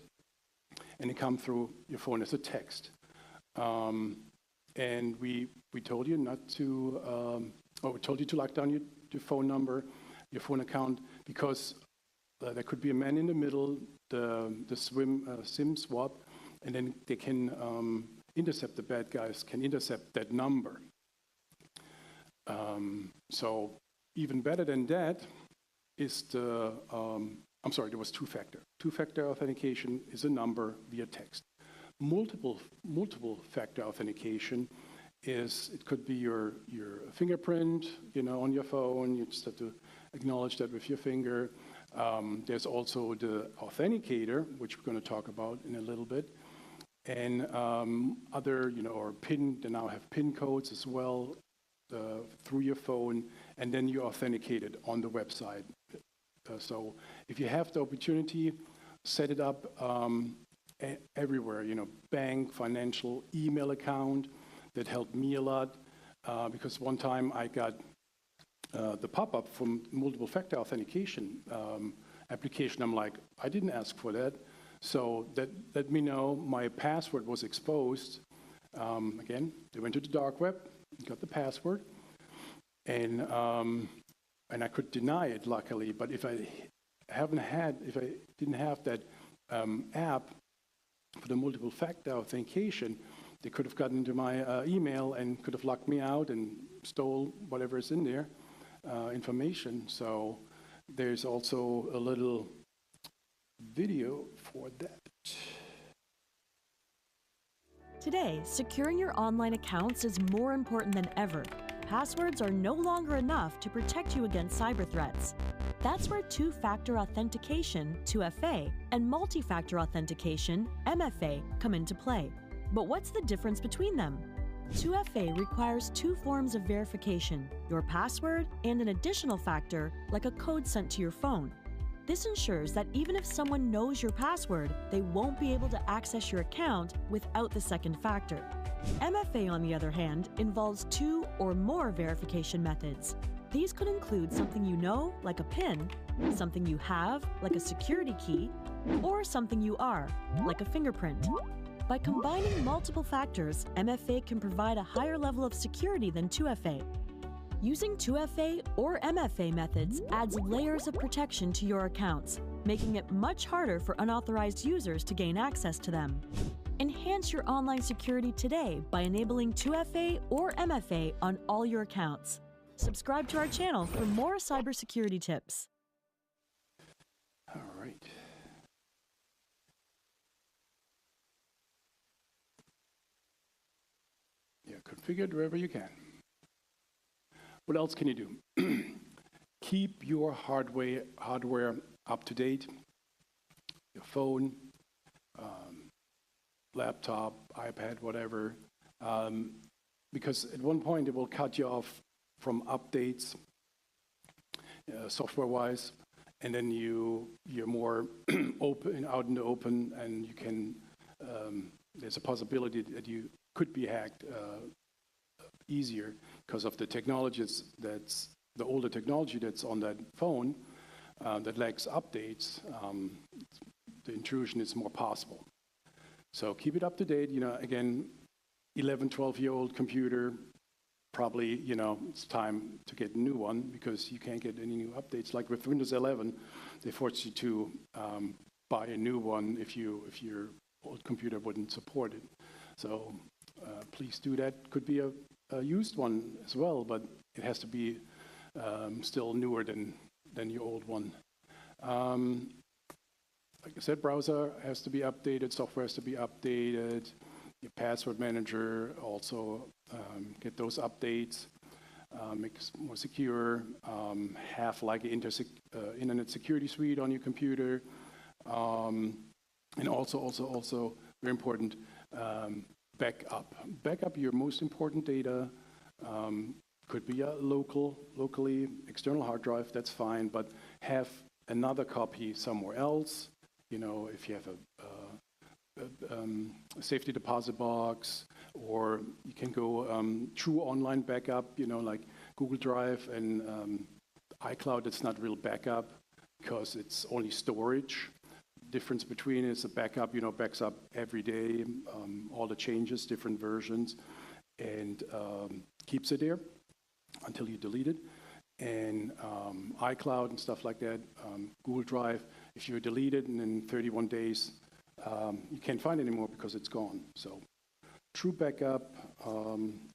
and they come through your phone as a text. And we told you not to, we told you to lock down your phone number, your phone account, because there could be a man in the middle, the SIM swap, and then they can intercept, the bad guys can intercept that number. So even better than that is the, I'm sorry, there was two-factor. Two-factor authentication is a number via text. Multiple factor authentication is, it could be your fingerprint, on your phone. You just have to acknowledge that with your finger. There's also the authenticator, which we're going to talk about in a little bit. And other, or PIN, they now have PIN codes as well through your phone, and then you authenticate it on the website. So if you have the opportunity, set it up everywhere, bank, financial, email account. That helped me a lot because one time I got the pop-up from multiple factor authentication application. I'm like, I didn't ask for that. So that let me know my password was exposed. Again, they went to the dark web, got the password, and I could deny it, luckily. But if I didn't have that app for the multiple factor authentication, they could have gotten into my email and could have locked me out and stole whatever is in there, information. So there's also a little video for that. Today, securing your online accounts is more important than ever. Passwords are no longer enough to protect you against cyber threats. That's where two-factor authentication, 2FA, and multi-factor authentication, MFA, come into play. But what's the difference between them? 2FA requires two forms of verification, your password and an additional factor like a code sent to your phone. This ensures that even if someone knows your password, they won't be able to access your account without the second factor. MFA, on the other hand, involves two or more verification methods. These could include something you know, like a PIN, something you have, like a security key, or something you are, like a fingerprint. By combining multiple factors, MFA can provide a higher level of security than 2FA. Using 2FA or MFA methods adds layers of protection to your accounts, making it much harder for unauthorized users to gain access to them. Enhance your online security today by enabling 2FA or MFA on all your accounts. Subscribe to our channel for more cybersecurity tips. All right. Yeah, configure it wherever you can. What else can you do? Keep your hardware up to date. Your phone, laptop, iPad, whatever. Because at one point it will cut you off from updates, software-wise, and then you're more open, out in the open, and you can. There's a possibility that you could be hacked easier because of the technologies that's the older technology that's on that phone that lacks updates. The intrusion is more possible. So keep it up to date. Again, 11, 12-year-old computer, probably, it's time to get a new one because you can't get any new updates. Like with Windows 11, they force you to buy a new one if your old computer wouldn't support it. So please do that. Could be a used one as well, but it has to be still newer than your old one. Like I said, browser has to be updated, software has to be updated, your password manager also get those updates, make it more secure, have like an internet security suite on your computer, and also very important, backup your most important data. Could be a locally external hard drive, that's fine, but have another copy somewhere else. If you have a safety deposit box, or you can go true online backup, like Google Drive and iCloud. It's not real backup because it's only storage. Difference between is a backup, backs up every day, all the changes, different versions, and keeps it there until you delete it. And iCloud and stuff like that, Google Drive, if you delete it and in 31 days, you can't find it anymore because it's gone. So true backup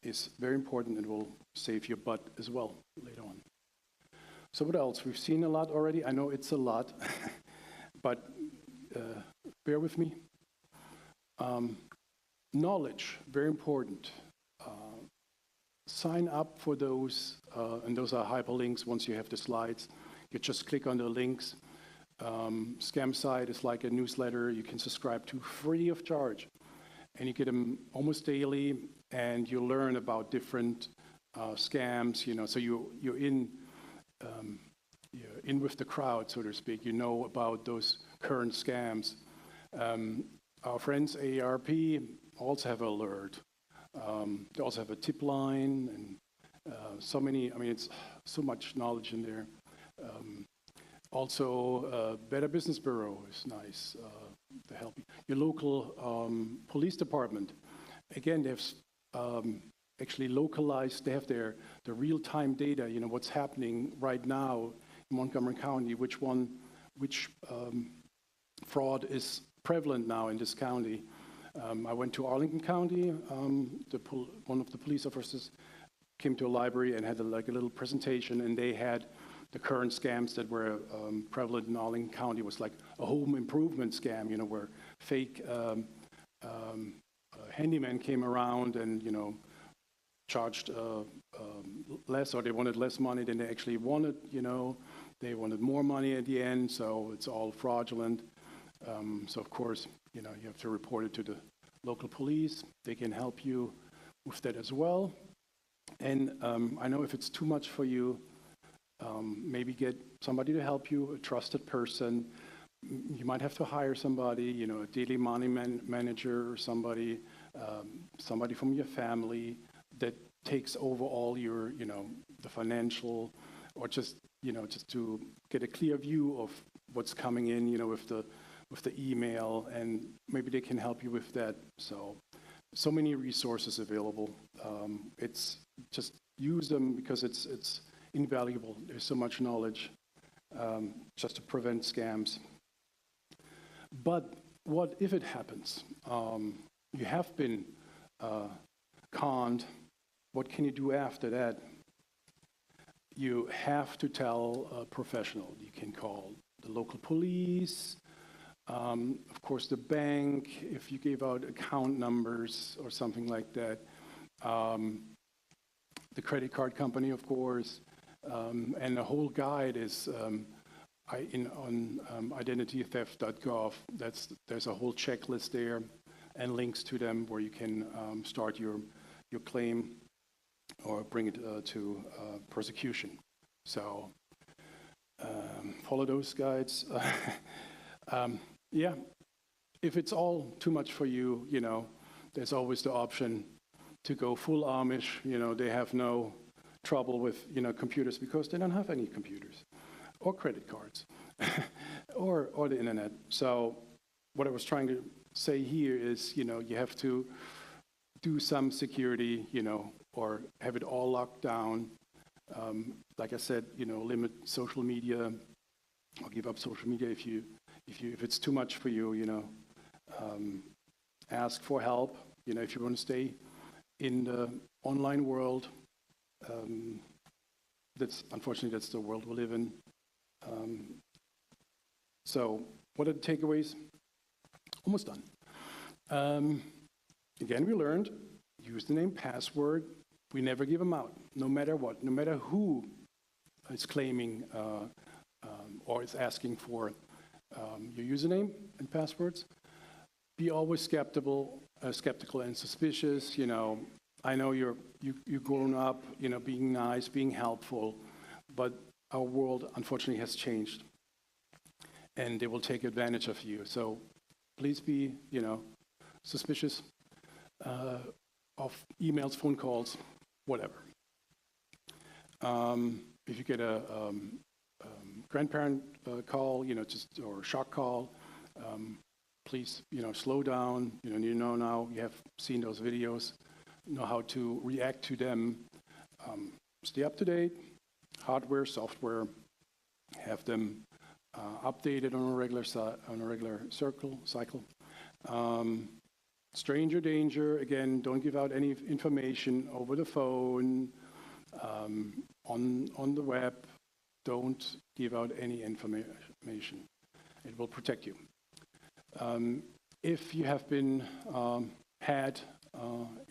is very important and will save your butt as well later on. So what else? We've seen a lot already. I know it's a lot, but bear with me. Knowledge, very important. Sign up for those, and those are hyperlinks once you have the slides. You just click on the links. Scam site is like a newsletter you can subscribe to free of charge. And you get them almost daily, and you learn about different scams, so you're in with the crowd, so to speak. You know about those current scams. Our friends AARP also have an alert. They also have a tip line, and so many, it's so much knowledge in there. Also, Better Business Bureau is nice to help you. Your local police department, again, they have actually localized, they have the real-time data, what's happening right now in Montgomery County, which fraud is prevalent now in this county. I went to Arlington County. One of the police officers came to a library and had a little presentation, and they had the current scams that were prevalent in Arlington County. Was like a home improvement scam, where fake handyman came around and charged less, or they wanted less money than they actually wanted. They wanted more money at the end, so it's all fraudulent. So of course, you have to report it to the local police. They can help you with that as well. And I know if it's too much for you, maybe get somebody to help you, a trusted person. You might have to hire somebody, a daily money manager or somebody from your family that takes over all your, the financial, or just to get a clear view of what's coming in, with the email, and maybe they can help you with that. So many resources available. It's just use them because it's invaluable. There's so much knowledge just to prevent scams. But what if it happens? You have been conned. What can you do after that? You have to tell a professional. You can call the local police, of course the bank, if you gave out account numbers or something like that, the credit card company, of course, and the whole guide is on identitytheft.gov. There's a whole checklist there and links to them where you can start your claim or bring it to prosecution. So follow those guides. Yeah, if it's all too much for you, there's always the option to go full Amish. They have no trouble with, computers because they don't have any computers or credit cards or the internet. So what I was trying to say here is, you have to do some security, or have it all locked down. Like I said, limit social media, or give up social media if it's too much for you. Ask for help. If you want to stay in the online world, unfortunately that's the world we live in. So, what are the takeaways? Almost done. Again, we learned username, password. We never give them out, no matter what, no matter who is claiming or is asking for your username and passwords. Be always skeptical and suspicious. I know you've grown up, being nice, being helpful, but our world unfortunately has changed, and they will take advantage of you. So please be, suspicious of emails, phone calls, whatever. If you get a grandparent call, or a shock call, please, slow down. Now you have seen those videos, know how to react to them. Stay up to date, hardware, software, have them updated on a regular cycle. Stranger danger, again, don't give out any information over the phone, on the web. Don't give out any information. It will protect you. If you have been had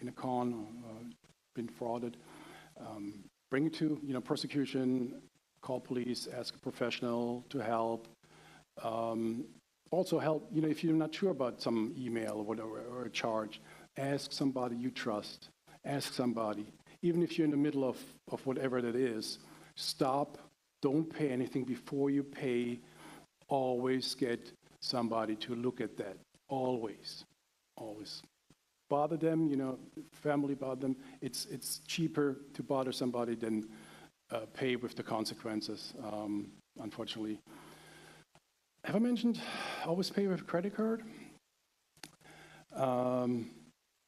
in a con, been frauded, bring it to prosecution, call police, ask a professional to help. Also help, if you're not sure about some email or whatever, or a charge, ask somebody you trust. Ask somebody. Even if you're in the middle of whatever that is, stop. Don't pay anything before you pay. Always get somebody to look at that. Always. Always. Bother them, family bother them. It's cheaper to bother somebody than pay with the consequences, unfortunately. Have I mentioned always pay with a credit card?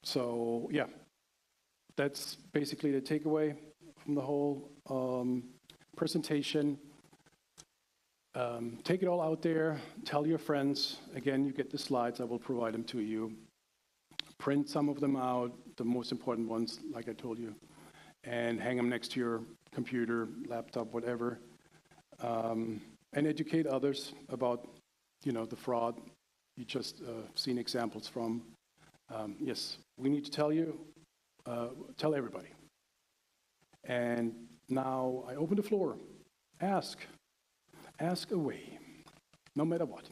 So, yeah, that's basically the takeaway from the whole presentation. Take it all out there. Tell your friends. Again, you get the slides. I will provide them to you. Print some of them out, the most important ones, like I told you, and hang them next to your computer, laptop, whatever. And educate others about, the fraud you just seen examples from. Yes, we need to tell everybody. And now I open the floor. Ask away, no matter what.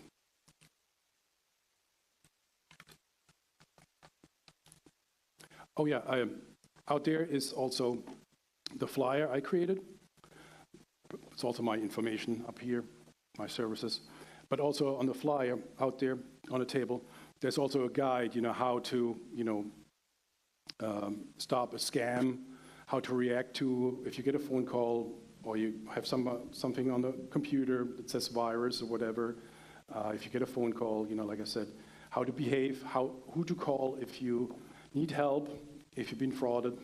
Oh yeah, out there is also the flyer I created. It's also my information up here, my services. But also on the flyer out there on the table, there's also a guide, how to, stop a scam, how to react to if you get a phone call or you have something on the computer that says virus or whatever. If you get a phone call, like I said, how to behave, who to call if you need help, if you've been frauded.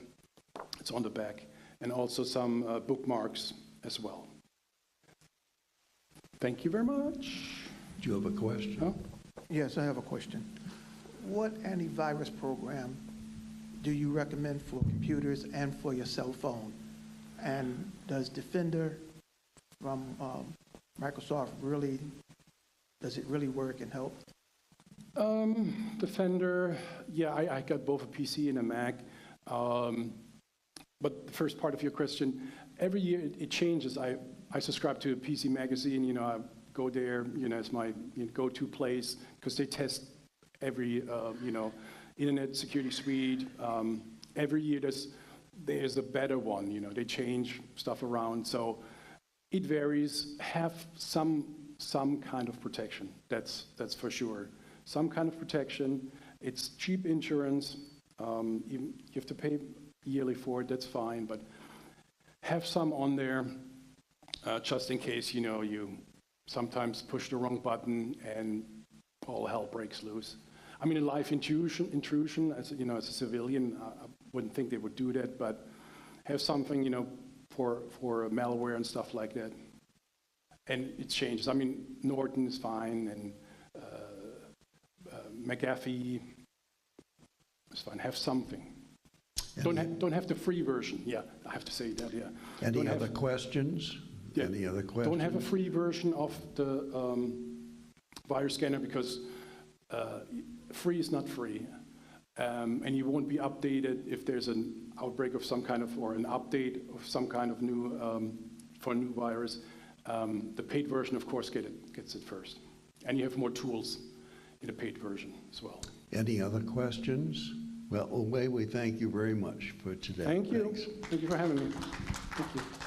It's on the back. And also some bookmarks as well. Thank you very much. Do you have a question? Huh? Yes, I have a question. What antivirus program do you recommend for computers and for your cell phone? And does Defender from Microsoft does it really work and help? Defender, yeah, I got both a PC and a Mac. But the first part of your question, every year it changes. I subscribe to a PC Magazine, I go there, it's my go-to place because they test every, Internet Security Suite. Every year there's a better one, they change stuff around. So it varies. Have some kind of protection, that's for sure. Some kind of protection. It's cheap insurance. You have to pay yearly for it, that's fine, but have some on there just in case, you sometimes push the wrong button and all hell breaks loose. I mean, a live intrusion, as you know, as a civilian, I wouldn't think they would do that, but have something, you know, for malware and stuff like that. And it changes. I mean, Norton is fine, and McAfee is fine. Have something. Don't have the free version. Yeah, I have to say that. Yeah. Any other questions? Yeah. Any other questions? Don't have a free version of the virus scanner because free is not free, and you won't be updated if there's an outbreak of some kind of, or an update of some kind of new for a new virus. The paid version, of course, gets it first, and you have more tools in a paid version as well. Any other questions? Well, Olay, we thank you very much for today. Thank you. Thanks. Thank you for having me. Thank you.